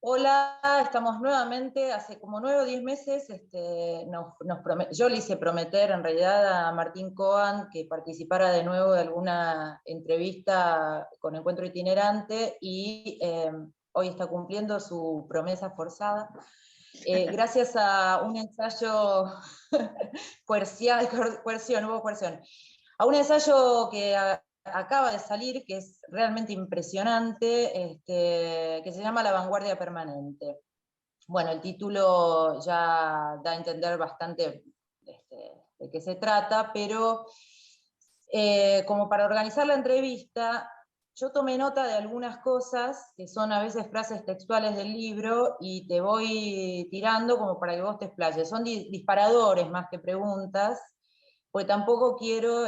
Hola, estamos nuevamente, hace como 9 o 10 meses, yo le hice prometer en realidad a Martín Coan que participara de nuevo de alguna entrevista con Encuentro Itinerante y hoy está cumpliendo su promesa forzada. Gracias a un ensayo, coerción, hubo coerción, a un ensayo que acaba de salir, que es realmente impresionante, que se llama La vanguardia permanente. Bueno, el título ya da a entender bastante de qué se trata, pero como para organizar la entrevista, yo tomé nota de algunas cosas que son a veces frases textuales del libro y te voy tirando como para que vos te explayes. Son disparadores más que preguntas, porque tampoco quiero,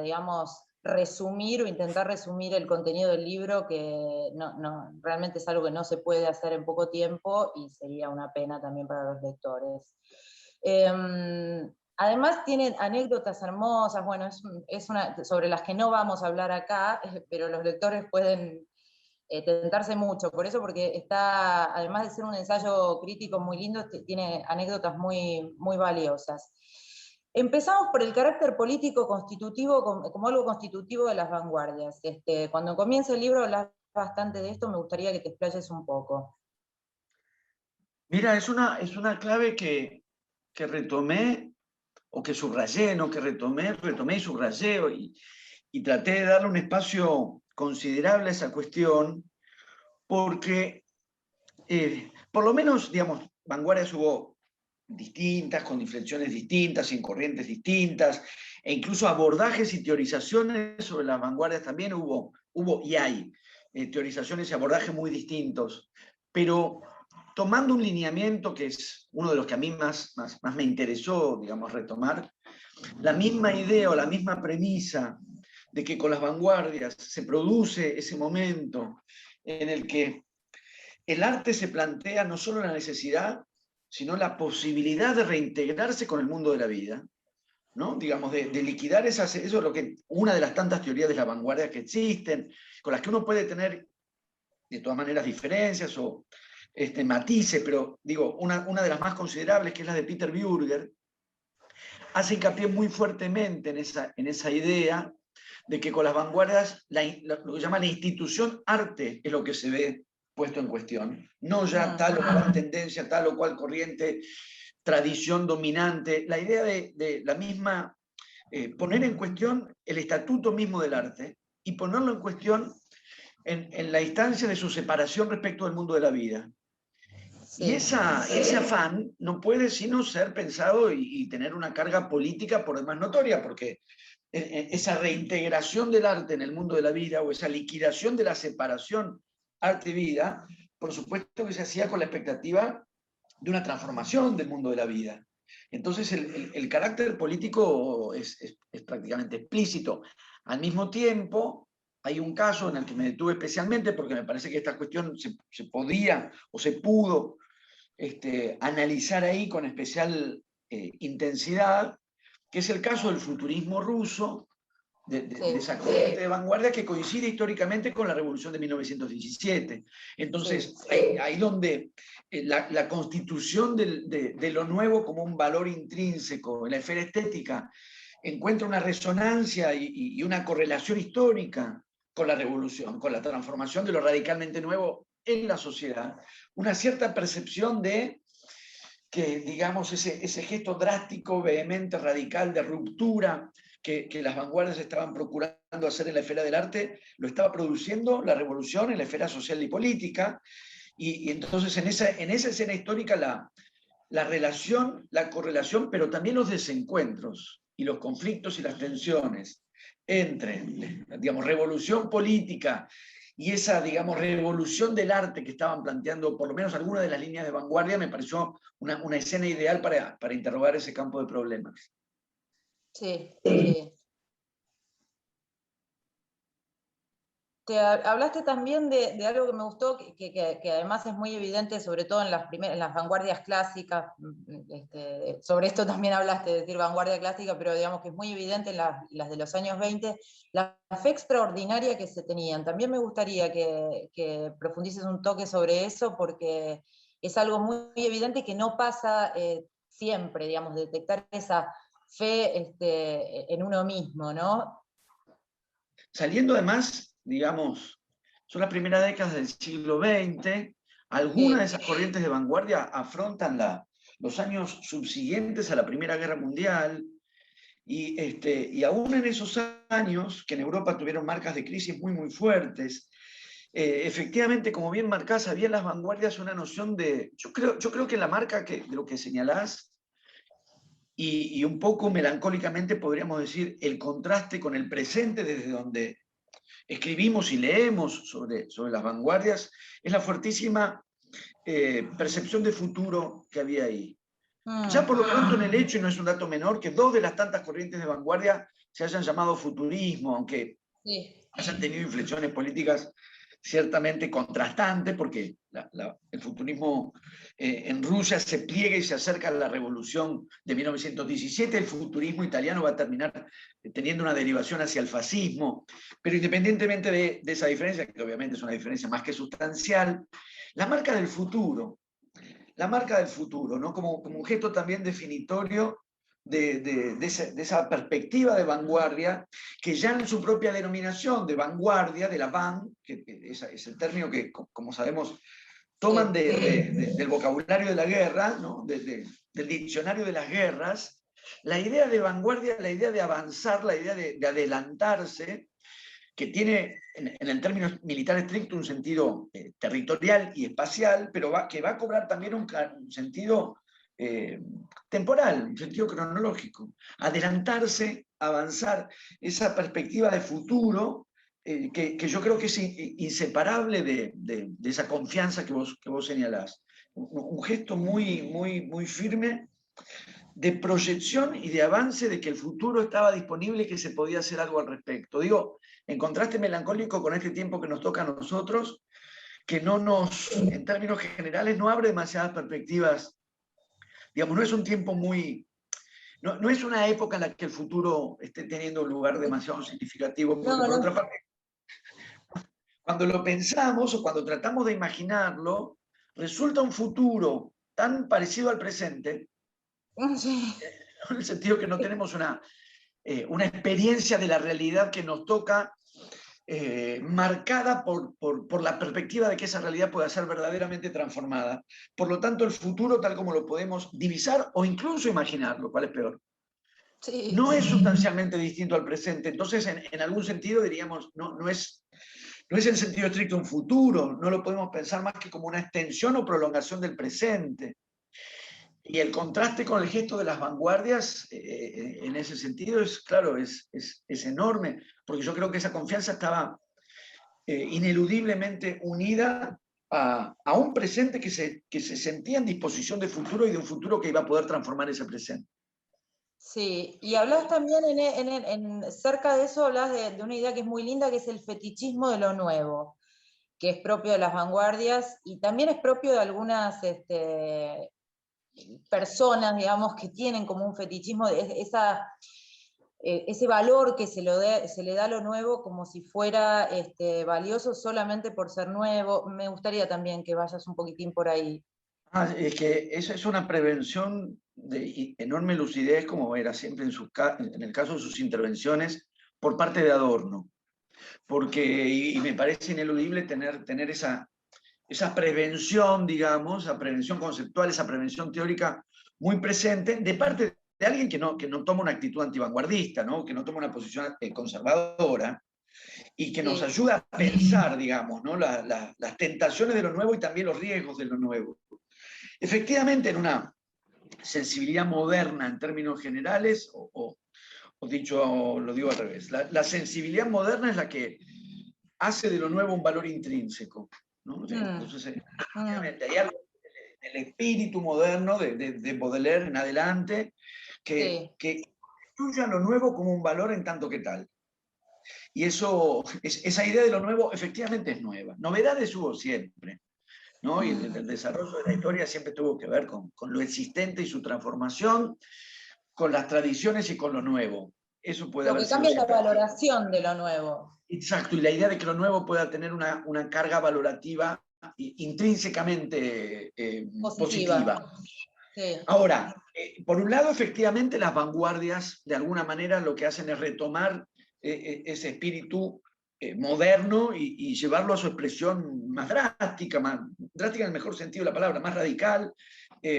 digamos, resumir o intentar resumir el contenido del libro, que realmente es algo que no se puede hacer en poco tiempo y sería una pena también para los lectores. Además tienen anécdotas hermosas, bueno, sobre las que no vamos a hablar acá, pero los lectores pueden tentarse mucho por eso, porque está, además de ser un ensayo crítico muy lindo, tiene anécdotas muy, muy valiosas. Empezamos por el carácter político constitutivo, como algo constitutivo de las vanguardias. Cuando comienza el libro hablas bastante de esto, me gustaría que te explayes un poco. Mira, es una clave que retomé, o que subrayé, no que retomé y subrayé, y traté de darle un espacio considerable a esa cuestión, porque por lo menos, digamos, vanguardias hubo distintas, con inflexiones distintas, en corrientes distintas, e incluso abordajes y teorizaciones sobre las vanguardias también hubo y hay teorizaciones y abordajes muy distintos, pero tomando un lineamiento que es uno de los que a mí más me interesó, digamos, retomar, la misma idea o la misma premisa de que con las vanguardias se produce ese momento en el que el arte se plantea no solo la necesidad, sino la posibilidad de reintegrarse con el mundo de la vida, ¿no? Digamos, de liquidar eso es lo que, una de las tantas teorías de la vanguardia que existen, con las que uno puede tener de todas maneras diferencias o matices, pero digo, una de las más considerables, que es la de Peter Bürger, hace hincapié muy fuertemente en esa idea de que con las vanguardias lo que llama la institución arte es lo que se ve puesto en cuestión, no ya tal o cual tendencia, tal o cual corriente, tradición dominante, la idea de la misma, poner en cuestión el estatuto mismo del arte y ponerlo en cuestión en la instancia de su separación respecto del mundo de la vida. Sí. Y ese afán no puede sino ser pensado y tener una carga política por demás notoria, porque esa reintegración del arte en el mundo de la vida o esa liquidación de la separación arte-vida, por supuesto que se hacía con la expectativa de una transformación del mundo de la vida. Entonces el carácter político es prácticamente explícito. Al mismo tiempo, hay un caso en el que me detuve especialmente porque me parece que esta cuestión se podía o se pudo analizar ahí con especial intensidad, que es el caso del futurismo ruso, de esa corriente de vanguardia que coincide históricamente con la Revolución de 1917. Entonces, ahí donde la constitución de lo nuevo como un valor intrínseco en la esfera estética encuentra una resonancia y una correlación histórica con la revolución, con la transformación de lo radicalmente nuevo en la sociedad, una cierta percepción de que, digamos, ese gesto drástico, vehemente, radical, de ruptura que las vanguardias estaban procurando hacer en la esfera del arte, lo estaba produciendo la revolución en la esfera social y política, y entonces en esa escena histórica la relación, la correlación, pero también los desencuentros y los conflictos y las tensiones entre, digamos, revolución política y esa, digamos, revolución del arte que estaban planteando, por lo menos algunas de las líneas de vanguardia, me pareció una escena ideal para interrogar ese campo de problemas. Sí, sí. Hablaste también de algo que me gustó, que además es muy evidente, sobre todo en las vanguardias clásicas. Sobre esto también hablaste, de decir vanguardia clásica, pero digamos que es muy evidente en las de los años 20, la fe extraordinaria que se tenían. También me gustaría que profundices un toque sobre eso, porque es algo muy evidente y que no pasa siempre, digamos, detectar esa fe en uno mismo, ¿no? Saliendo además, digamos, son las primeras décadas del siglo XX, algunas de Sí. esas corrientes de vanguardia afrontan los años subsiguientes a la Primera Guerra Mundial, y aún en esos años, que en Europa tuvieron marcas de crisis muy fuertes, efectivamente, como bien marcás, había en las vanguardias una noción de, yo creo que la marca de lo que señalás, y un poco melancólicamente podríamos decir el contraste con el presente desde donde escribimos y leemos sobre las vanguardias, es la fuertísima percepción de futuro que había ahí. Ya por lo pronto en el hecho, y no es un dato menor, que dos de las tantas corrientes de vanguardia se hayan llamado futurismo, aunque Sí. hayan tenido inflexiones políticas ciertamente contrastantes, porque el futurismo en Rusia se pliega y se acerca a la revolución de 1917, el futurismo italiano va a terminar teniendo una derivación hacia el fascismo, pero independientemente de esa diferencia, que obviamente es una diferencia más que sustancial, la marca del futuro, ¿no? Como un gesto también definitorio de esa perspectiva de vanguardia, que ya en su propia denominación de vanguardia, de la van, que es el término que, como sabemos, toman Sí. del vocabulario de la guerra, ¿no? Del diccionario de las guerras, la idea de vanguardia, la idea de avanzar, la idea de adelantarse, que tiene en el término militar estricto un sentido territorial y espacial, pero que va a cobrar también un sentido temporal, un sentido cronológico. Adelantarse, avanzar, esa perspectiva de futuro que yo creo que es inseparable de esa confianza que vos señalás. Un gesto muy firme de proyección y de avance de que el futuro estaba disponible y que se podía hacer algo al respecto. Digo, en contraste melancólico con este tiempo que nos toca a nosotros, que en términos generales, no abre demasiadas perspectivas. Digamos, no es un tiempo no es una época en la que el futuro esté teniendo un lugar demasiado significativo, No, porque por otra no. parte, cuando lo pensamos o cuando tratamos de imaginarlo, resulta un futuro tan parecido al presente, Sí. en el sentido que no tenemos una experiencia de la realidad que nos toca marcada por la perspectiva de que esa realidad pueda ser verdaderamente transformada. Por lo tanto, el futuro, tal como lo podemos divisar o incluso imaginar, lo cual es peor, Sí. no es sustancialmente distinto al presente. Entonces, en algún sentido, diríamos, no es en sentido estricto un futuro, no lo podemos pensar más que como una extensión o prolongación del presente. Y el contraste con el gesto de las vanguardias, en ese sentido, claro, es enorme, porque yo creo que esa confianza estaba ineludiblemente unida a un presente que se sentía en disposición de futuro y de un futuro que iba a poder transformar ese presente. Sí, y hablas también cerca de eso, hablas de una idea que es muy linda, que es el fetichismo de lo nuevo, que es propio de las vanguardias y también es propio de algunas personas, digamos, que tienen como un fetichismo, ese valor que se le da a lo nuevo como si fuera valioso solamente por ser nuevo. Me gustaría también que vayas un poquitín por ahí. Es que esa es una prevención de enorme lucidez, como era siempre en el caso de sus intervenciones, por parte de Adorno. Porque, y me parece ineludible tener esa prevención, digamos, esa prevención conceptual, esa prevención teórica muy presente de parte de alguien que no toma una actitud antivanguardista, ¿no? Que no toma una posición conservadora y que nos Sí. ayuda a pensar, digamos, ¿no? Las tentaciones de lo nuevo y también los riesgos de lo nuevo. Efectivamente, en una sensibilidad moderna en términos generales, o dicho, lo digo al revés, la sensibilidad moderna es la que hace de lo nuevo un valor intrínseco, ¿no? Entonces, efectivamente, hay algo del espíritu moderno de Baudelaire en adelante que Sí. instituya lo nuevo como un valor en tanto que tal. Y eso, esa idea de lo nuevo efectivamente es nueva. Novedades hubo siempre, ¿no? Y el desarrollo de la historia siempre tuvo que ver con lo existente y su transformación, con las tradiciones y con lo nuevo. Eso puede Lo haber que sido cambia es la siempre. valoración de lo nuevo. Exacto, y la idea de que lo nuevo pueda tener una carga valorativa intrínsecamente positiva. Sí. Ahora, por un lado, efectivamente, las vanguardias, de alguna manera, lo que hacen es retomar ese espíritu moderno y llevarlo a su expresión más drástica en el mejor sentido de la palabra, más radical,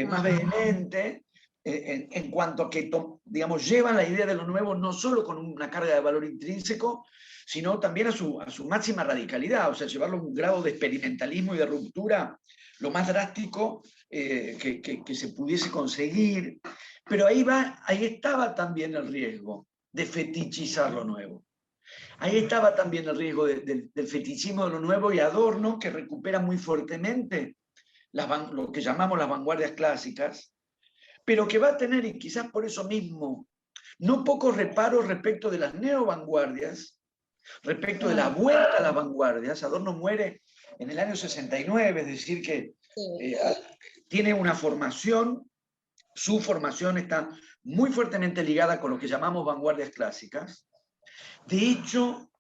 más vehemente, en cuanto a que, digamos, llevan la idea de lo nuevo no solo con una carga de valor intrínseco, sino también a su máxima radicalidad, o sea, llevarlo a un grado de experimentalismo y de ruptura lo más drástico que se pudiese conseguir. Pero ahí estaba también el riesgo de fetichizar lo nuevo. Ahí estaba también el riesgo del fetichismo de lo nuevo, y Adorno, que recupera muy fuertemente lo que llamamos las vanguardias clásicas, pero que va a tener, y quizás por eso mismo, no pocos reparos respecto de las neovanguardias, respecto de la vuelta a las vanguardias. Adorno muere en el año 69, es decir, que tiene una formación, su formación está muy fuertemente ligada con lo que llamamos vanguardias clásicas. De hecho,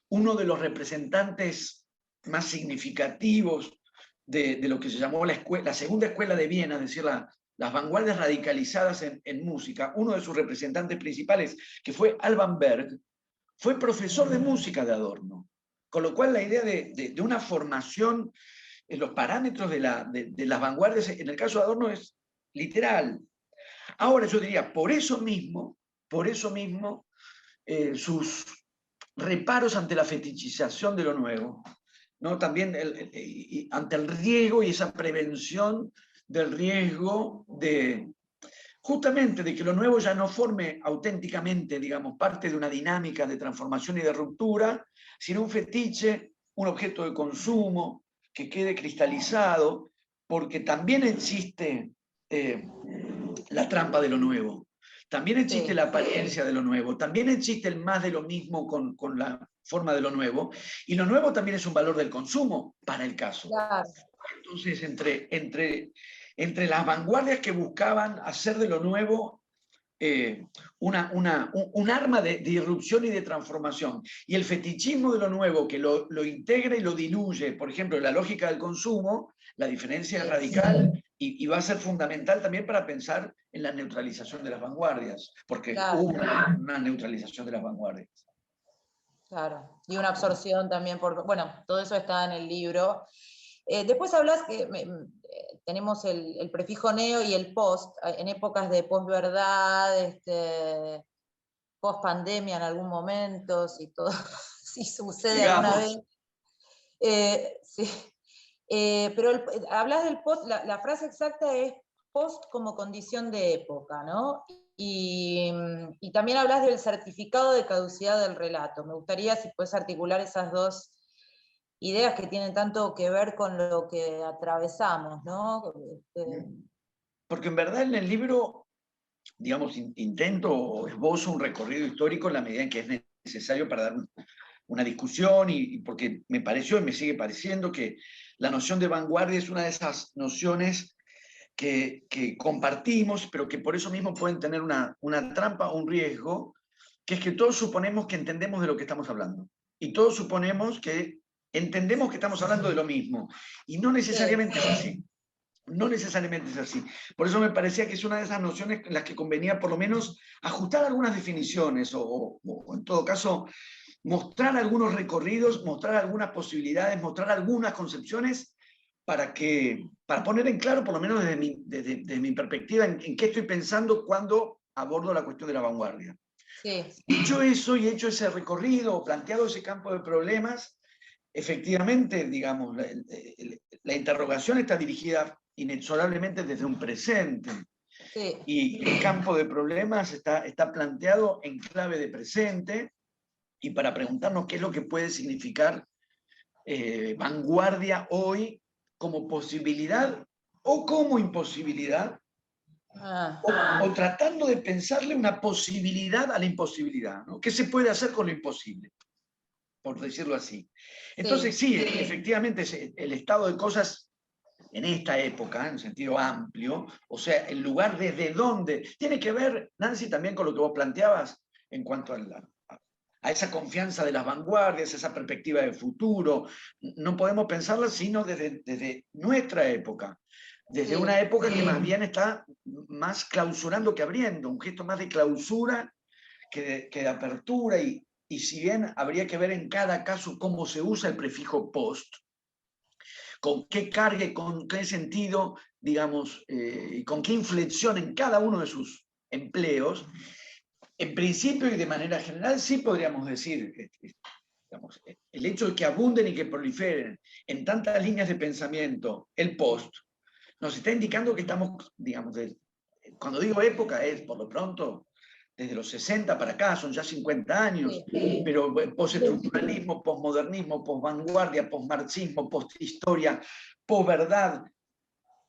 uno de los representantes más significativos de lo que se llamó la segunda escuela de Viena, es decir, las vanguardias radicalizadas en música, uno de sus representantes principales, que fue Alban Berg, fue profesor de música de Adorno. Con lo cual la idea de una formación en los parámetros de las vanguardias, en el caso de Adorno, es literal. Ahora yo diría, por eso mismo, sus reparos ante la fetichización de lo nuevo, ¿no? También ante el riesgo y esa prevención del riesgo justamente de que lo nuevo ya no forme auténticamente, digamos, parte de una dinámica de transformación y de ruptura, sino un fetiche, un objeto de consumo que quede cristalizado, porque también existe la trampa de lo nuevo, también existe la apariencia de lo nuevo, también existe el más de lo mismo con la forma de lo nuevo, y lo nuevo también es un valor del consumo para el caso. Claro. Entonces, entre las vanguardias que buscaban hacer de lo nuevo un arma de irrupción y de transformación, y el fetichismo de lo nuevo que lo integra y lo diluye, por ejemplo, en la lógica del consumo, la diferencia es radical y va a ser fundamental también para pensar en la neutralización de las vanguardias, porque hubo una neutralización de las vanguardias. Claro, y una absorción también bueno, todo eso está en el libro. Después hablas que tenemos el prefijo neo y el post, en épocas de posverdad, post-pandemia en algún momento, si todo, si sucede alguna vez. Sí. Pero hablas del post, la frase exacta es post como condición de época, ¿no? Y también hablas del certificado de caducidad del relato. Me gustaría si puedes articular esas dos ideas que tienen tanto que ver con lo que atravesamos, ¿no? Porque en verdad en el libro, digamos, intento o esbozo un recorrido histórico en la medida en que es necesario para dar una discusión, y porque me pareció y me sigue pareciendo que la noción de vanguardia es una de esas nociones que compartimos, pero que por eso mismo pueden tener una trampa o un riesgo, que es que todos suponemos que entendemos de lo que estamos hablando. Y todos suponemos que entendemos que estamos hablando de lo mismo. Y no necesariamente es así. No necesariamente es así. Por eso me parecía que es una de esas nociones en las que convenía por lo menos ajustar algunas definiciones o en todo caso mostrar algunos recorridos, mostrar algunas posibilidades, mostrar algunas concepciones para poner en claro, por lo menos desde mi perspectiva, en qué estoy pensando cuando abordo la cuestión de la vanguardia. Sí. Dicho eso y hecho ese recorrido, planteado ese campo de problemas, efectivamente, digamos, la interrogación está dirigida inexorablemente desde un presente. Sí. Y el campo de problemas está planteado en clave de presente, y para preguntarnos qué es lo que puede significar vanguardia hoy como posibilidad o como imposibilidad, o tratando de pensarle una posibilidad a la imposibilidad, ¿no? ¿Qué se puede hacer con lo imposible? por decirlo así. Entonces sí, efectivamente el estado de cosas en esta época, en sentido amplio, o sea, el lugar desde donde, tiene que ver, Nancy, también con lo que vos planteabas en cuanto a esa confianza de las vanguardias, esa perspectiva de futuro. No podemos pensarla sino desde nuestra época, desde una época que más bien está más clausurando que abriendo, un gesto más de clausura que de apertura, y si bien habría que ver en cada caso cómo se usa el prefijo post, con qué carga y con qué sentido, digamos, con qué inflexión en cada uno de sus empleos, en principio y de manera general sí podríamos decir, digamos, el hecho de que abunden y que proliferen en tantas líneas de pensamiento el post, nos está indicando que estamos, digamos, cuando digo época es por lo pronto desde los 60 para acá, son ya 50 años, pero postestructuralismo, posmodernismo, posvanguardia, posmarxismo, posthistoria, posverdad.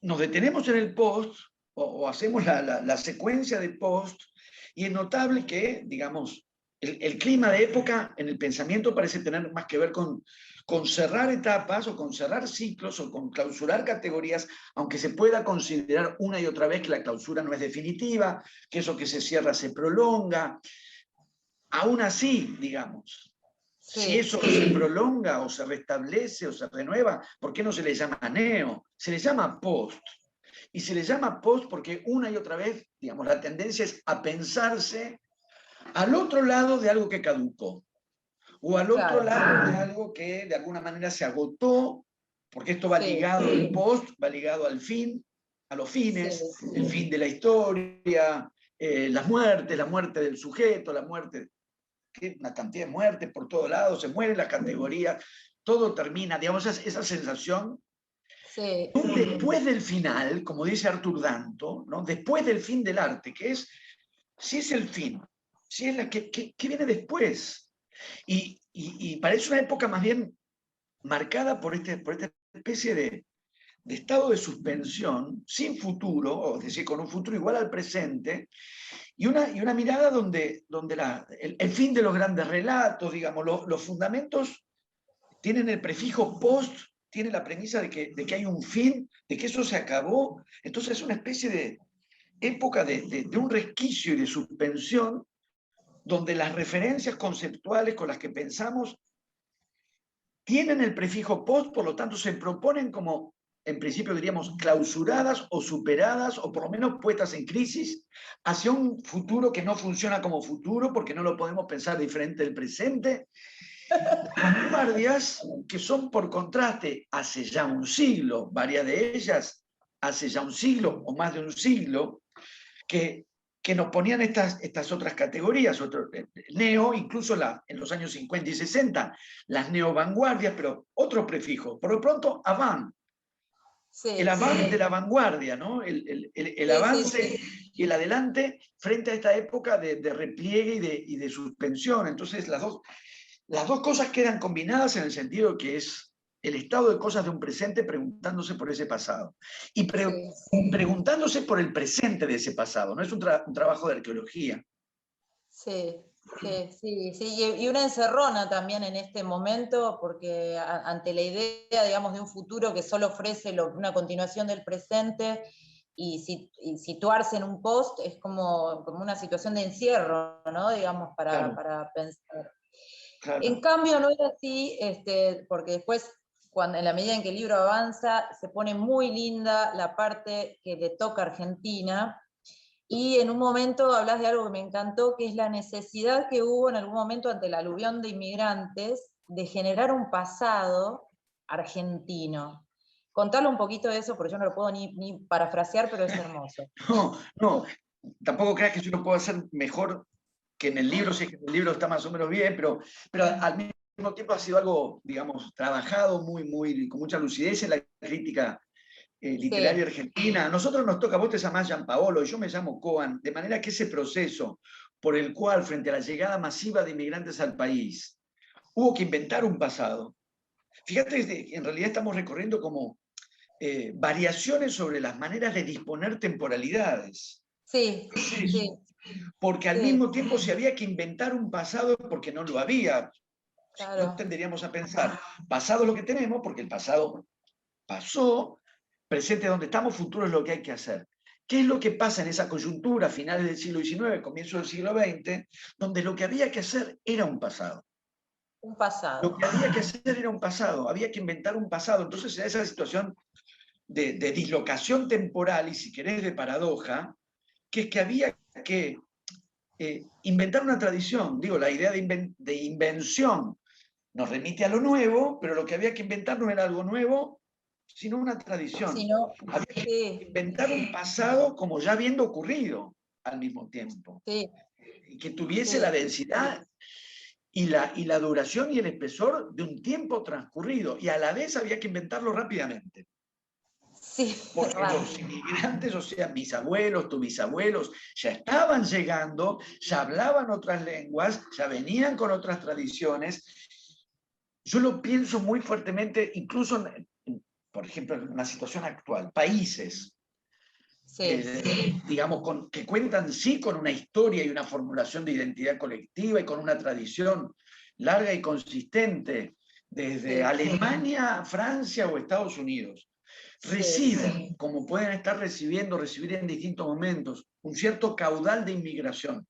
Nos detenemos en el post o hacemos la secuencia de post, y es notable que, digamos, el clima de época en el pensamiento parece tener más que ver con cerrar etapas o con cerrar ciclos o con clausurar categorías, aunque se pueda considerar una y otra vez que la clausura no es definitiva, que eso que se cierra se prolonga. Aún así, digamos, si eso se prolonga o se restablece o se renueva, ¿por qué no se le llama neo? Se le llama post. Y se le llama post porque una y otra vez, digamos, la tendencia es a pensarse al otro lado de algo que caducó, o al otro lado de algo que de alguna manera se agotó, porque esto va ligado, el post va ligado al fin, a los fines, el fin de la historia, la muerte del sujeto, la muerte, una cantidad de muertes por todos lados, se mueren las categorías, todo termina, digamos, esa sensación. Después del final, como dice Arthur Danto, ¿no? Después del fin del arte, que es, si es el fin, si es ¿qué viene después? Y parece una época más bien marcada por esta especie de estado de suspensión, sin futuro, o es decir, con un futuro igual al presente, y una mirada donde el fin de los grandes relatos, digamos, los fundamentos tienen el prefijo post, tiene la premisa de que hay un fin, de que eso se acabó. Entonces es una especie de época de un resquicio y de suspensión, donde las referencias conceptuales con las que pensamos tienen el prefijo post, por lo tanto se proponen como, en principio diríamos, clausuradas o superadas, o por lo menos puestas en crisis, hacia un futuro que no funciona como futuro, porque no lo podemos pensar diferente del presente. Vanguardias que son, por contraste, hace ya un siglo, varias de ellas hace ya un siglo o más de un siglo, que nos ponían estas otras categorías, neo, incluso en los años 50 y 60, las neovanguardias, pero otro prefijo. Por lo pronto, avant. El avant de la vanguardia, ¿no? El avance y el adelante frente a esta época de repliegue y de suspensión. Entonces, las dos cosas quedan combinadas en el sentido que es el estado de cosas de un presente preguntándose por ese pasado. Y preguntándose por el presente de ese pasado. No es un trabajo de arqueología. Sí. Y una encerrona también en este momento, porque ante la idea, digamos, de un futuro que solo ofrece una continuación del presente, y situarse en un post es como una situación de encierro, ¿no? Digamos, para pensar. Claro. En cambio no es así, porque después, en la medida en que el libro avanza, se pone muy linda la parte que le toca a Argentina, y en un momento hablas de algo que me encantó, que es la necesidad que hubo en algún momento ante la aluvión de inmigrantes de generar un pasado argentino. Contale un poquito de eso, porque yo no lo puedo ni parafrasear, pero es hermoso. No, tampoco creas que yo lo puedo hacer mejor que en el libro, si es que el libro está más o menos bien, pero al mismo tiempo ha sido algo, digamos, trabajado con mucha lucidez en la crítica literaria argentina. A nosotros nos toca, vos te llamás Gianpaolo, y yo me llamo Coan, de manera que ese proceso por el cual, frente a la llegada masiva de inmigrantes al país, hubo que inventar un pasado. Fíjate que en realidad estamos recorriendo como variaciones sobre las maneras de disponer temporalidades. Sí. Porque al mismo tiempo, si había que inventar un pasado, porque no lo había. Si Claro. no tenderíamos a pensar, pasado lo que tenemos, porque el pasado pasó, presente donde estamos, futuro es lo que hay que hacer. ¿Qué es lo que pasa en esa coyuntura, finales del siglo XIX, comienzo del siglo XX, donde lo que había que hacer era un pasado? Un pasado. Lo que había que hacer era un pasado, había que inventar un pasado. Entonces, en esa situación de dislocación temporal y, si querés, de paradoja, que es que había que inventar una tradición. Digo, la idea de invención nos remite a lo nuevo, pero lo que había que inventar no era algo nuevo, sino una tradición. Sino, Había que sí, inventar un pasado como ya habiendo ocurrido al mismo tiempo, sí, y que tuviese sí. la densidad y la duración y el espesor de un tiempo transcurrido, y a la vez había que inventarlo rápidamente. Sí, Porque los inmigrantes, o sea, mis abuelos, tus bisabuelos, ya estaban llegando, ya hablaban otras lenguas, ya venían con otras tradiciones. Yo lo pienso muy fuertemente, incluso, por ejemplo, en una situación actual, países, sí, digamos, que cuentan sí con una historia y una formulación de identidad colectiva y con una tradición larga y consistente, desde sí, Alemania, Francia o Estados Unidos. Reciben, como pueden estar recibiendo, recibir en distintos momentos, un cierto caudal de inmigración,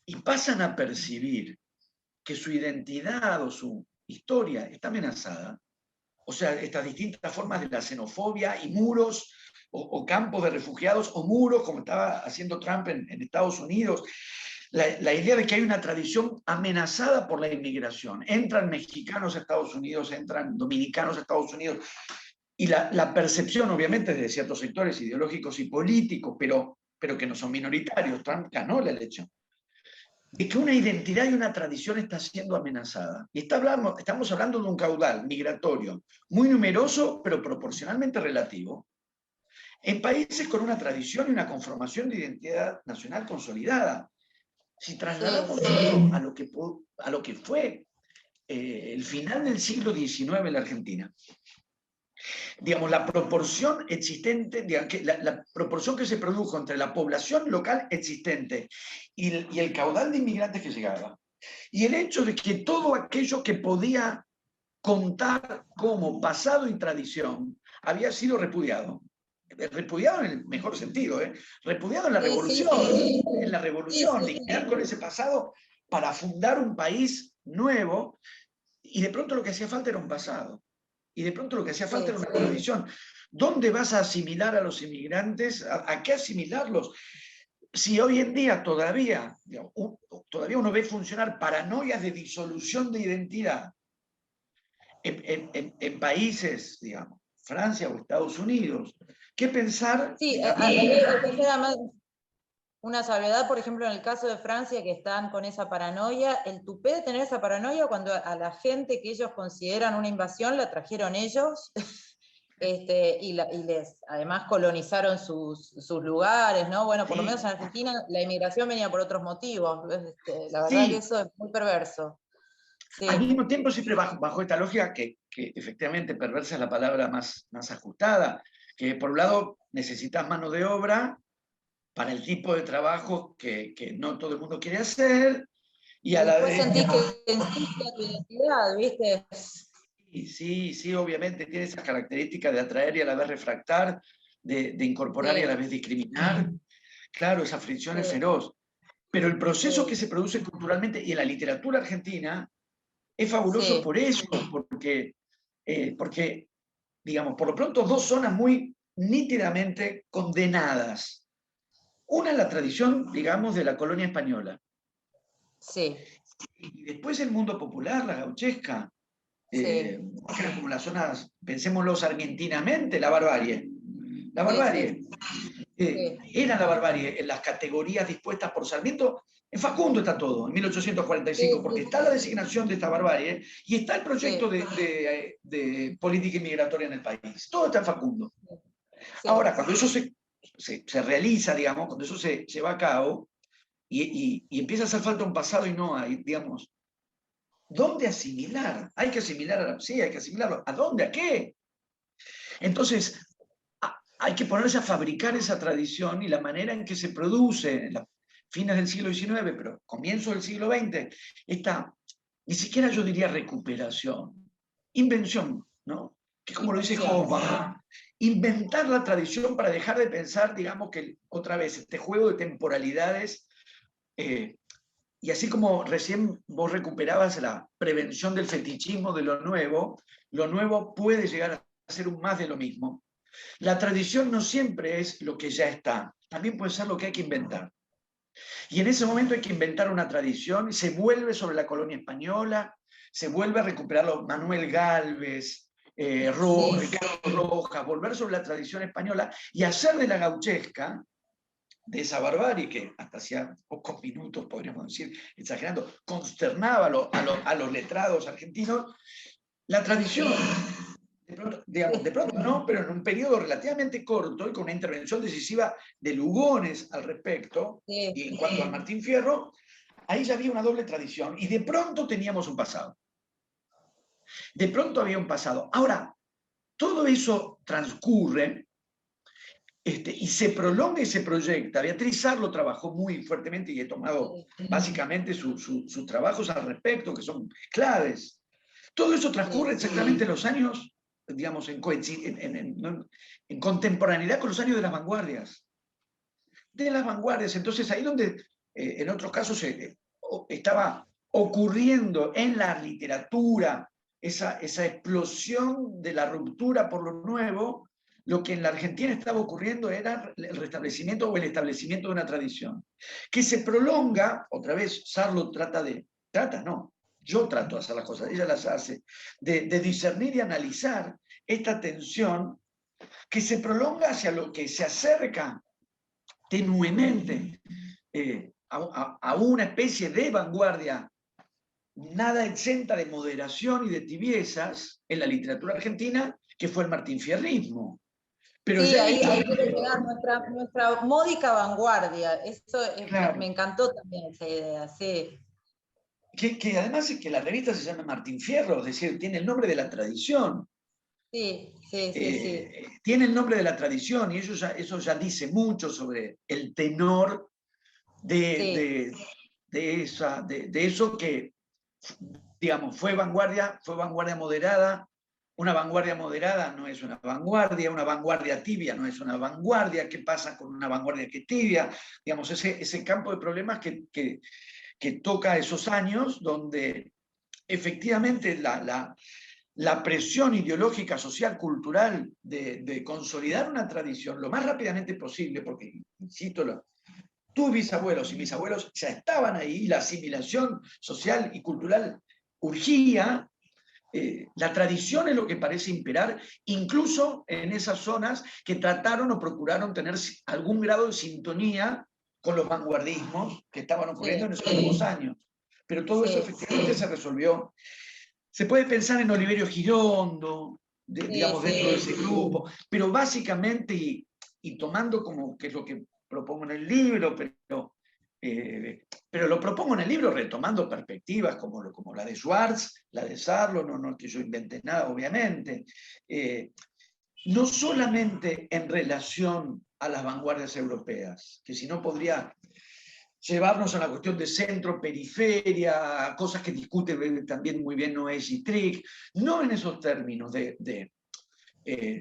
y pasan a percibir que su identidad o su historia está amenazada. O sea, estas distintas formas de la xenofobia y muros o campos de refugiados o muros, como estaba haciendo Trump en Estados Unidos. La idea de que hay una tradición amenazada por la inmigración. Entran mexicanos a Estados Unidos, entran dominicanos a Estados Unidos. Y la percepción, obviamente, de ciertos sectores ideológicos y políticos, pero que no son minoritarios, Trump ganó la elección, de que una identidad y una tradición está siendo amenazada. Y estamos hablando de un caudal migratorio muy numeroso, pero proporcionalmente relativo, en países con una tradición y una conformación de identidad nacional consolidada. Si trasladamos esto a lo que fue el final del siglo XIX en la Argentina, digamos, la proporción existente, digamos, la proporción que se produjo entre la población local existente y el caudal de inmigrantes que llegaba, y el hecho de que todo aquello que podía contar como pasado y tradición había sido repudiado. Repudiado en el mejor sentido, repudiado en la revolución, liquidar con ese pasado para fundar un país nuevo, y de pronto lo que hacía falta era un pasado. Y de pronto lo que hacía falta era una tradición. ¿Dónde vas a asimilar a los inmigrantes? ¿A qué asimilarlos? Si hoy en día todavía uno ve funcionar paranoias de disolución de identidad en países, digamos, Francia o Estados Unidos, ¿qué pensar? Sí, hay que hacer además una salvedad, por ejemplo, en el caso de Francia, que están con esa paranoia. El tupé de tener esa paranoia cuando a la gente que ellos consideran una invasión la trajeron ellos, y les además colonizaron sus lugares, ¿no? Bueno, por lo menos en Argentina la inmigración venía por otros motivos. La verdad que eso es muy perverso. Sí. Al mismo tiempo, siempre bajo esta lógica que efectivamente perversa es la palabra más ajustada, que por un lado necesitas mano de obra para el tipo de trabajo que no todo el mundo quiere hacer, y a la vez... sentís que ensucia tu identidad, ¿viste? Sí, obviamente tiene esa característica de atraer y a la vez refractar, de incorporar y a la vez discriminar. Claro, esa fricción es feroz. Pero el proceso que se produce culturalmente y en la literatura argentina es fabuloso por eso, porque, digamos, por lo pronto dos zonas muy nítidamente condenadas. Una es la tradición, digamos, de la colonia española. Sí. Y después el mundo popular, la gauchesca, como las zonas, pensémoslo sarmientinamente, la barbarie. La barbarie. Era la barbarie en las categorías dispuestas por Sarmiento. En Facundo está todo, en 1845, porque está la designación de esta barbarie y está el proyecto de política inmigratoria en el país. Todo está en Facundo. Ahora, cuando eso se realiza, digamos, cuando eso se lleva a cabo y empieza a hacer falta un pasado y no hay, digamos, ¿dónde asimilar? Hay que asimilar, sí, hay que asimilarlo. ¿A dónde? ¿A qué? Entonces, hay que ponerse a fabricar esa tradición, y la manera en que se produce en los fines del siglo XIX, pero comienzo del siglo XX, esta ni siquiera yo diría recuperación, invención, ¿no? Que como lo dice Hoffman, inventar la tradición para dejar de pensar, digamos, que otra vez este juego de temporalidades, y así como recién vos recuperabas la prevención del fetichismo de lo nuevo puede llegar a ser un más de lo mismo. La tradición no siempre es lo que ya está, también puede ser lo que hay que inventar. Y en ese momento hay que inventar una tradición, se vuelve sobre la colonia española, se vuelve a recuperarlo Manuel Gálvez, Ricardo Rojas, volver sobre la tradición española y hacer de la gauchesca, de esa barbarie que hasta hacía pocos minutos, podríamos decir, exagerando, consternaba a los letrados argentinos, la tradición. De pronto no, pero en un periodo relativamente corto y con una intervención decisiva de Lugones al respecto, y en cuanto a Martín Fierro, ahí ya había una doble tradición y de pronto teníamos un pasado. De pronto había un pasado. Ahora, todo eso transcurre y se prolonga y se proyecta. Beatriz Sarlo trabajó muy fuertemente y he tomado básicamente sus trabajos al respecto, que son claves. Todo eso transcurre exactamente en los años, digamos, en contemporaneidad con los años de las vanguardias. De las vanguardias. Entonces, ahí donde en otros casos estaba ocurriendo en la literatura esa explosión de la ruptura por lo nuevo, lo que en la Argentina estaba ocurriendo era el restablecimiento o el establecimiento de una tradición, que se prolonga, otra vez, Sarlo yo trato de hacer las cosas, ella las hace, de discernir y analizar esta tensión que se prolonga hacia lo que se acerca tenuemente a una especie de vanguardia nada exenta de moderación y de tibiezas en la literatura argentina, que fue el martinfierrismo. Pero sí, ahí quiere llegar nuestra módica vanguardia. Eso claro, me encantó también esa idea, sí. Que además es que la revista se llama Martín Fierro, es decir, tiene el nombre de la tradición. Sí. Tiene el nombre de la tradición y eso ya dice mucho sobre el tenor de eso que, digamos, fue vanguardia moderada. Una vanguardia moderada no es una vanguardia tibia no es una vanguardia. ¿Qué pasa con una vanguardia que es tibia? Digamos, ese campo de problemas que toca esos años donde efectivamente la presión ideológica, social, cultural de consolidar una tradición lo más rápidamente posible, porque, insisto, tus bisabuelos y mis abuelos ya estaban ahí, y la asimilación social y cultural urgía, la tradición es lo que parece imperar, incluso en esas zonas que trataron o procuraron tener algún grado de sintonía con los vanguardismos que estaban ocurriendo en esos últimos años. Pero todo eso efectivamente se resolvió. Se puede pensar en Oliverio Girondo, digamos, dentro de ese grupo, pero básicamente, y tomando como que es lo que propongo en el libro, pero lo propongo en el libro retomando perspectivas como la de Schwartz, la de Sarlo, no es que yo invente nada, obviamente, no solamente en relación a las vanguardias europeas, que si no podría llevarnos a la cuestión de centro, periferia, cosas que discute también muy bien Noé y Trick, no en esos términos de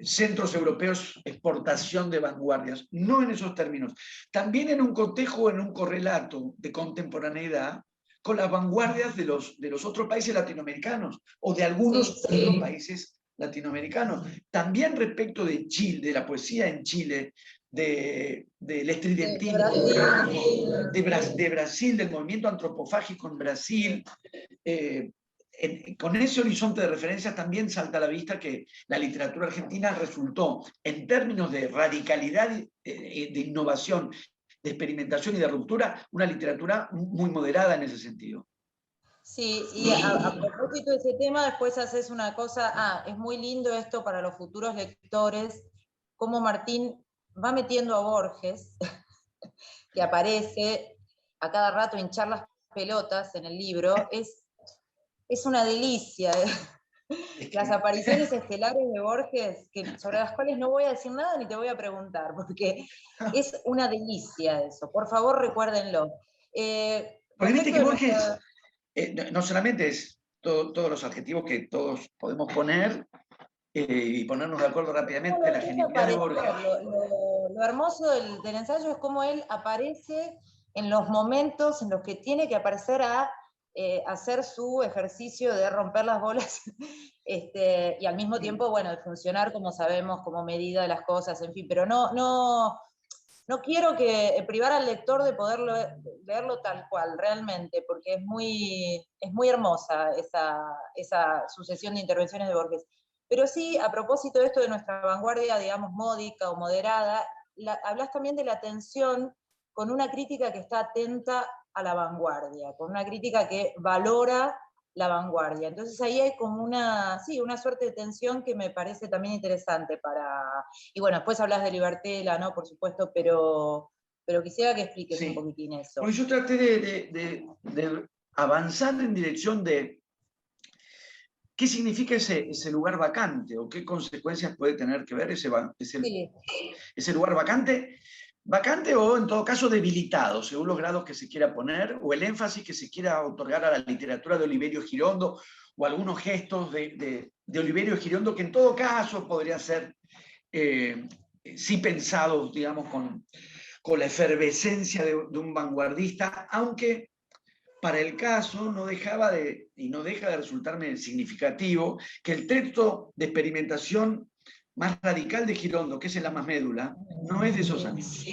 centros europeos, exportación de vanguardias, no en esos términos, también en un cotejo, en un correlato de contemporaneidad con las vanguardias de los otros países latinoamericanos o de algunos otros países latinoamericanos. También respecto de Chile, de la poesía en Chile, del estridentismo, de Brasil, del movimiento antropofágico en Brasil. Con ese horizonte de referencia también salta a la vista que la literatura argentina resultó, en términos de radicalidad, de innovación, de experimentación y de ruptura, una literatura muy moderada en ese sentido. Sí, y a propósito de ese tema, después haces una cosa, es muy lindo esto para los futuros lectores, cómo Martín va metiendo a Borges, que aparece a cada rato hinchar las pelotas en el libro, es una delicia. Las apariciones estelares de Borges, sobre las cuales no voy a decir nada ni te voy a preguntar, porque es una delicia eso. Por favor, recuérdenlo. Porque viste que Borges, no solamente es todos los adjetivos que todos podemos poner y ponernos de acuerdo rápidamente, la genialidad de Borges. Lo hermoso del ensayo es cómo él aparece en los momentos en los que tiene que aparecer a hacer su ejercicio de romper las bolas y al mismo tiempo, bueno, de funcionar como sabemos, como medida de las cosas, en fin, pero no quiero privar al lector de poder leerlo tal cual, realmente, porque es muy hermosa esa sucesión de intervenciones de Borges. Pero sí, a propósito de esto de nuestra vanguardia, digamos, módica o moderada, hablas también de la tensión con una crítica que está atenta a la vanguardia, con una crítica que valora la vanguardia. Entonces ahí hay como una suerte de tensión que me parece también interesante y bueno, después hablas de Libertela, ¿no? Por supuesto, pero quisiera que expliques un poquitín eso. Pues yo traté de avanzar en dirección de qué significa ese lugar vacante o qué consecuencias puede tener que ver ese lugar vacante o en todo caso debilitado, según los grados que se quiera poner, o el énfasis que se quiera otorgar a la literatura de Oliverio Girondo, o algunos gestos de Oliverio Girondo, que en todo caso podrían ser sí pensados, digamos, con la efervescencia de un vanguardista, aunque para el caso no deja de resultarme significativo que el texto de experimentación más radical de Girondo, que es el La más médula, no es de esos años.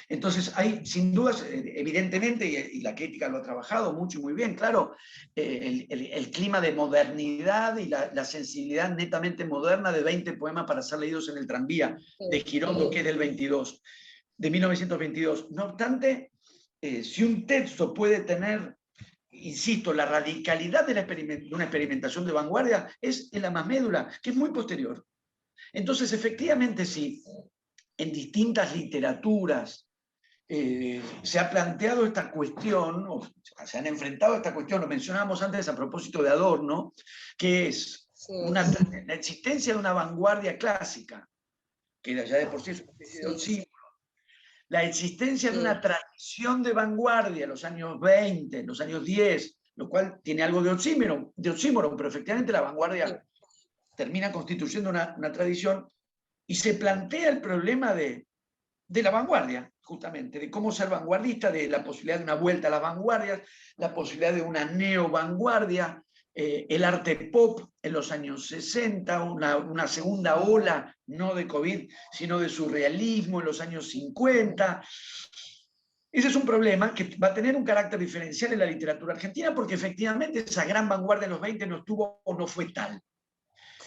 Entonces hay, sin dudas, evidentemente, y la crítica lo ha trabajado mucho y muy bien, claro, el clima de modernidad y la sensibilidad netamente moderna de 20 poemas para ser leídos en el tranvía de Girondo, que es de 1922. No obstante, si un texto puede tener, insisto, la radicalidad de una experimentación de vanguardia, es en La más médula, que es muy posterior. Entonces, efectivamente, sí, en distintas literaturas se ha planteado esta cuestión, o se han enfrentado a esta cuestión, lo mencionábamos antes a propósito de Adorno, que es la existencia de una vanguardia clásica, que ya de por sí es una especie de oxímoron, la existencia de una tradición de vanguardia en los años 20, en los años 10, lo cual tiene algo de oxímoron, pero efectivamente la vanguardia termina constituyendo una tradición, y se plantea el problema de la vanguardia, justamente, de cómo ser vanguardista, de la posibilidad de una vuelta a las vanguardias, la posibilidad de una neo-vanguardia, el arte pop en los años 60, una segunda ola, no de COVID, sino de surrealismo en los años 50. Ese es un problema que va a tener un carácter diferencial en la literatura argentina, porque efectivamente esa gran vanguardia en los 20 no estuvo o no fue tal.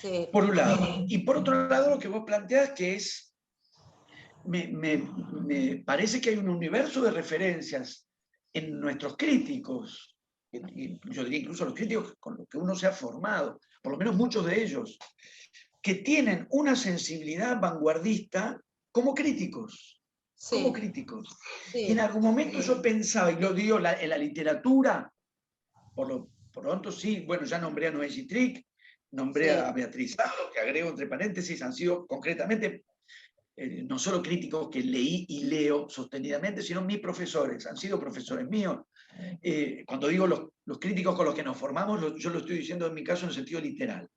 Sí. Por un lado. Y por otro lado, lo que vos planteás, que es, me parece que hay un universo de referencias en nuestros críticos, y yo diría incluso los críticos con los que uno se ha formado, por lo menos muchos de ellos, que tienen una sensibilidad vanguardista como críticos. Sí. Como críticos. Sí. Y en algún momento yo pensaba, y lo digo en la literatura, por lo pronto sí, bueno, ya nombré a Noé Gitric, nombré a Beatriz Sado, que agrego entre paréntesis, han sido concretamente no solo críticos que leí y leo sostenidamente, sino mis profesores, han sido profesores míos. Cuando digo los críticos con los que nos formamos, yo lo estoy diciendo en mi caso en el sentido literal.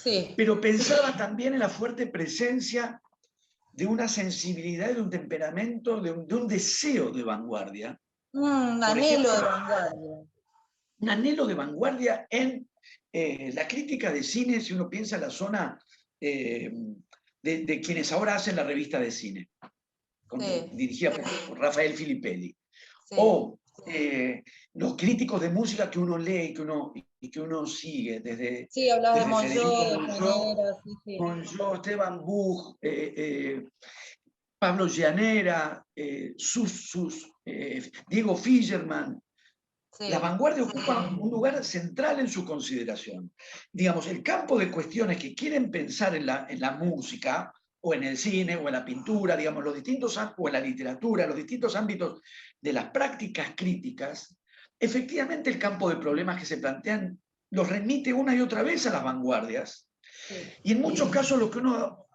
Sí. Pero pensaba también en la fuerte presencia de una sensibilidad, de un temperamento, de un deseo de vanguardia. Un anhelo de vanguardia. Un anhelo de vanguardia en la crítica de cine, si uno piensa en la zona de quienes ahora hacen la revista de cine, dirigida por Rafael Filippelli. Sí. O los críticos de música que uno lee y que uno sigue, desde hablaba de Monjó, Esteban Buch, Pablo Llanera, Diego Fillerman. Sí. La vanguardia ocupa un lugar central en su consideración. Digamos, el campo de cuestiones que quieren pensar en la música, o en el cine, o en la pintura, digamos, o en la literatura, los distintos ámbitos de las prácticas críticas, efectivamente el campo de problemas que se plantean los remite una y otra vez a las vanguardias. Sí. Y en muchos casos lo que uno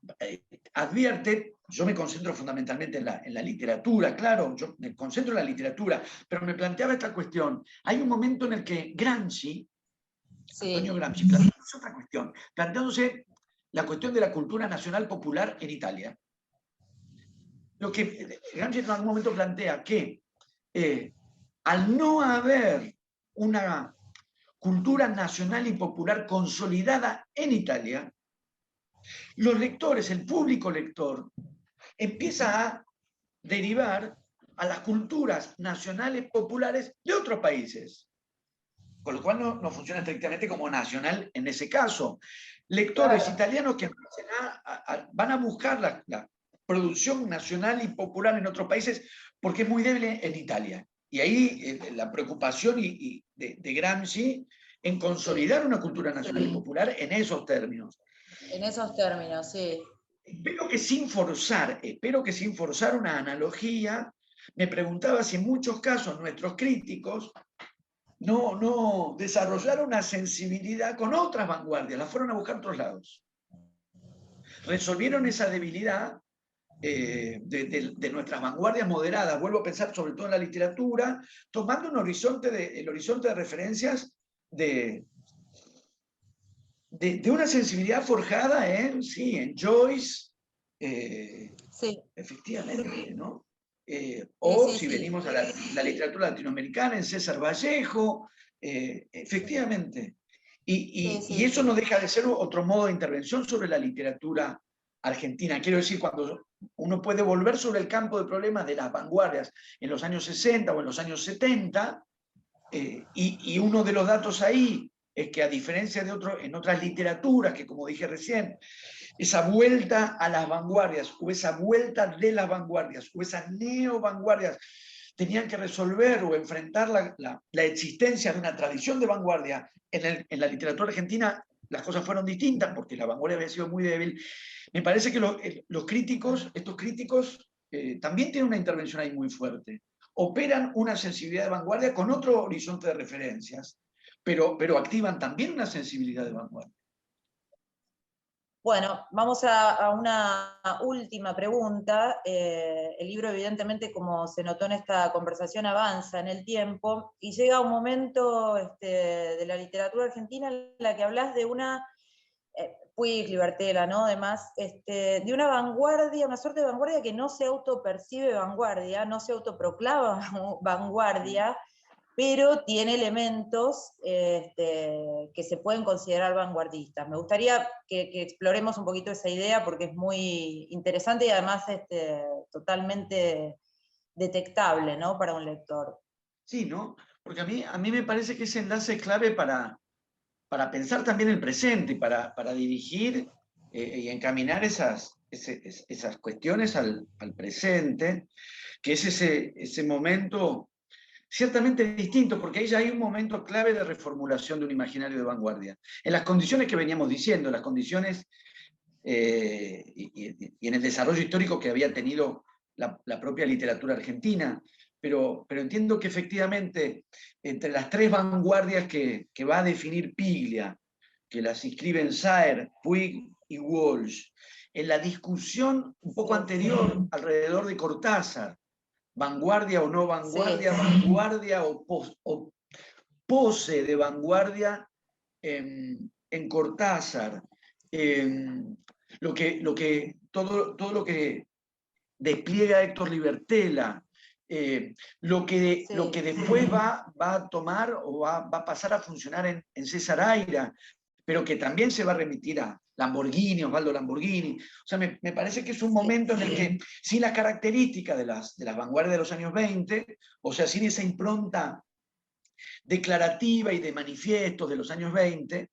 advierte, yo me concentro fundamentalmente en la literatura, claro, yo me concentro en la literatura, pero me planteaba esta cuestión. Hay un momento en el que Gramsci, Antonio Gramsci, planteándose otra cuestión, planteándose la cuestión de la cultura nacional popular en Italia. Lo que Gramsci en algún momento plantea que al no haber una cultura nacional y popular consolidada en Italia, los lectores, el público lector, empieza a derivar a las culturas nacionales populares de otros países, con lo cual no funciona estrictamente como nacional en ese caso. Lectores italianos que van a buscar la producción nacional y popular en otros países porque es muy débil en Italia. Y ahí la preocupación de Gramsci en consolidar una cultura nacional y popular en esos términos. En esos términos, sí. Espero que sin forzar una analogía, me preguntaba si en muchos casos nuestros críticos no desarrollaron una sensibilidad con otras vanguardias, las fueron a buscar a otros lados. Resolvieron esa debilidad de nuestras vanguardias moderadas, vuelvo a pensar sobre todo en la literatura, tomando el horizonte de referencias de una sensibilidad forjada en Joyce, sí. efectivamente, ¿no? O si venimos a la literatura latinoamericana, en César Vallejo, efectivamente. Y eso no deja de ser otro modo de intervención sobre la literatura argentina. Quiero decir, cuando uno puede volver sobre el campo de problemas de las vanguardias en los años 60 o en los años 70, y uno de los datos ahí es que a diferencia de en otras literaturas, que como dije recién, esa vuelta a las vanguardias, o esa vuelta de las vanguardias, o esas neovanguardias, tenían que resolver o enfrentar la existencia de una tradición de vanguardia. En la literatura argentina las cosas fueron distintas, porque la vanguardia había sido muy débil. Me parece que estos críticos, también tienen una intervención ahí muy fuerte. Operan una sensibilidad de vanguardia con otro horizonte de referencias, pero activan también una sensibilidad de vanguardia. Bueno, vamos a una última pregunta. El libro, evidentemente, como se notó en esta conversación, avanza en el tiempo y llega un momento de la literatura argentina en la que hablas de una, Puig, Libertela, ¿no? Además, de una vanguardia, una suerte de vanguardia que no se autopercibe vanguardia, no se autoproclama vanguardia, pero tiene elementos que se pueden considerar vanguardistas. Me gustaría que exploremos un poquito esa idea porque es muy interesante y además totalmente detectable, ¿no? Para un lector. Sí, ¿no? Porque a mí me parece que ese enlace es clave para pensar también el presente, para dirigir y encaminar esas cuestiones al presente, que es ese momento ciertamente distinto, porque ahí ya hay un momento clave de reformulación de un imaginario de vanguardia. En las condiciones que veníamos diciendo, las condiciones y en el desarrollo histórico que había tenido la propia literatura argentina, pero entiendo que efectivamente entre las tres vanguardias que va a definir Piglia, que las inscriben Saer, Puig y Walsh, en la discusión un poco anterior alrededor de Cortázar, vanguardia o no vanguardia, vanguardia o pose de vanguardia en Cortázar, todo lo que despliega Héctor Libertela, lo que después va a tomar o va a pasar a funcionar en César Aira, pero que también se va a remitir a Lamborghini, Osvaldo Lamborghini. O sea, me parece que es un momento en el que, sin las características de las vanguardias de los años 20, o sea, sin esa impronta declarativa y de manifiestos de los años 20,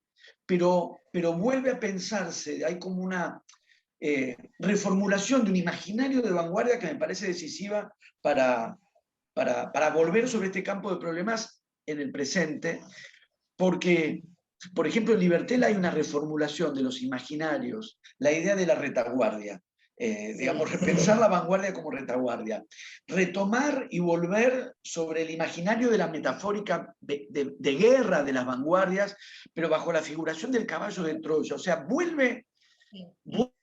pero vuelve a pensarse, hay como una reformulación de un imaginario de vanguardia que me parece decisiva para volver sobre este campo de problemas en el presente, porque, por ejemplo, en Libertela hay una reformulación de los imaginarios, la idea de la retaguardia, digamos, repensar la vanguardia como retaguardia, retomar y volver sobre el imaginario de la metafórica de guerra de las vanguardias, pero bajo la figuración del caballo de Troya, o sea, vuelve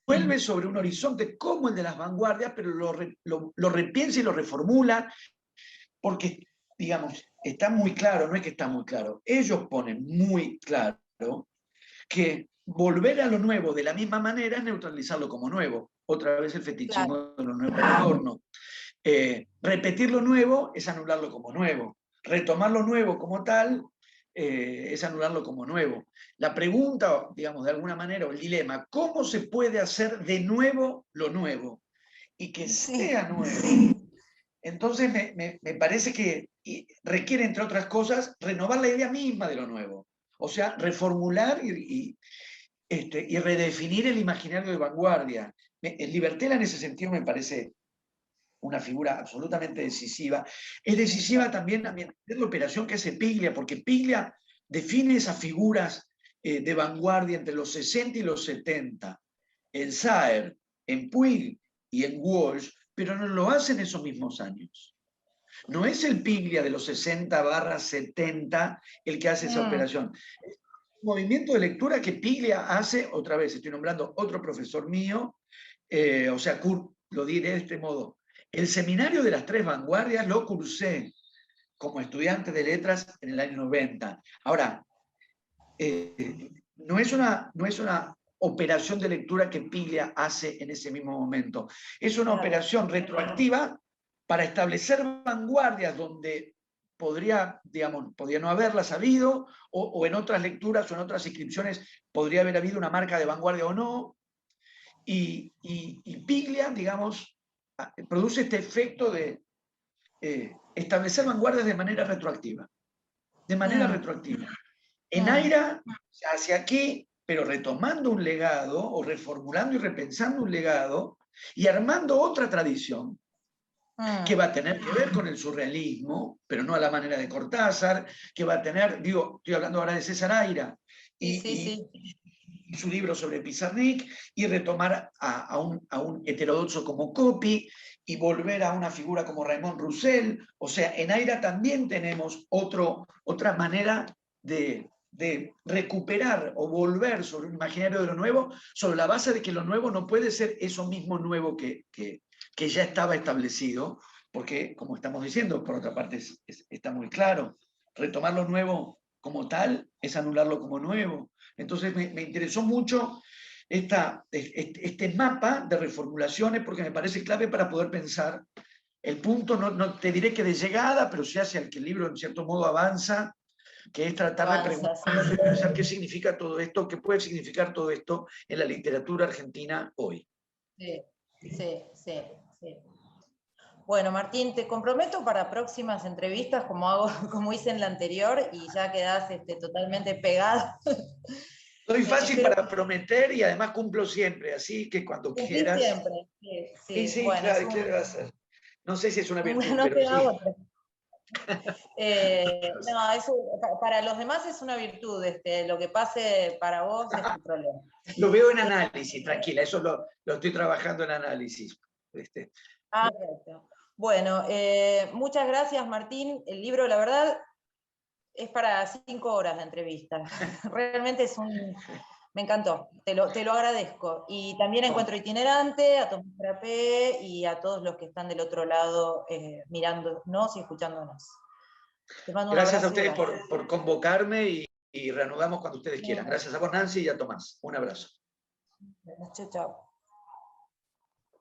vuelve sobre un horizonte como el de las vanguardias, pero lo repiensa y lo reformula, porque, digamos, está muy claro, no es que está muy claro, ellos ponen muy claro que volver a lo nuevo de la misma manera es neutralizarlo como nuevo. Otra vez el fetichismo de lo nuevo al adorno. Repetir lo nuevo es anularlo como nuevo. Retomar lo nuevo como tal es anularlo como nuevo. La pregunta, digamos, de alguna manera, o el dilema, ¿cómo se puede hacer de nuevo lo nuevo? Y que sea nuevo. Entonces me parece que requiere, entre otras cosas, renovar la idea misma de lo nuevo. O sea, reformular y redefinir el imaginario de vanguardia. El Libertela en ese sentido me parece una figura absolutamente decisiva. Es decisiva también la operación que hace Piglia, porque Piglia define esas figuras de vanguardia entre los 60 y los 70, en Saer, en Puig y en Walsh, pero no lo hace en esos mismos años. No es el Piglia de los 60/70 el que hace esa operación. Es un movimiento de lectura que Piglia hace, otra vez estoy nombrando otro profesor mío, o sea, lo diré de este modo. El seminario de las tres vanguardias lo cursé como estudiante de letras en el año 90. Ahora, no es una operación de lectura que Piglia hace en ese mismo momento. Es una operación retroactiva para establecer vanguardias donde podría no haberlas habido, o en otras lecturas o en otras inscripciones podría haber habido una marca de vanguardia o no. Y Piglia, digamos, produce este efecto de establecer vanguardias de manera retroactiva. De manera retroactiva. En Aira, hacia aquí, pero retomando un legado, o reformulando y repensando un legado, y armando otra tradición, que va a tener que ver con el surrealismo, pero no a la manera de Cortázar, que va a tener, estoy hablando ahora de César Aira, y su libro sobre Pizarnik, y retomar a un heterodoxo como Coppi, y volver a una figura como Raymond Roussel. O sea, en Aira también tenemos otra manera de recuperar o volver sobre un imaginario de lo nuevo, sobre la base de que lo nuevo no puede ser eso mismo nuevo que ya estaba establecido, porque, como estamos diciendo, por otra parte está muy claro, retomar lo nuevo como tal es anularlo como nuevo. Entonces me interesó mucho este mapa de reformulaciones, porque me parece clave para poder pensar el punto, no te diré que de llegada, pero sí hacia el que el libro en cierto modo avanza, que es tratar de preguntarse, pensar qué significa todo esto, qué puede significar todo esto en la literatura argentina hoy. Sí. Bueno, Martín, te comprometo para próximas entrevistas, como hice en la anterior, y ya quedás totalmente pegado. Soy fácil para prometer y además cumplo siempre, así que cuando quieras. Siempre, sí, bueno, claro, ¿qué va a hacer? No sé si es una virtud, no pero te da sí. otra. Para los demás es una virtud, lo que pase para vos es tu problema. Lo veo en análisis, tranquila, eso lo estoy trabajando en análisis. Perfecto. Bueno, muchas gracias, Martín. El libro, la verdad, es para 5 horas de entrevista. Realmente me encantó, te lo agradezco. Y también a Encuentro Itinerante, a Tomás Frapé y a todos los que están del otro lado mirándonos y escuchándonos. Te mando un Gracias a abrazo. ustedes por convocarme y reanudamos cuando ustedes quieran. Gracias a vos, Nancy, y a Tomás. Un abrazo. Chao.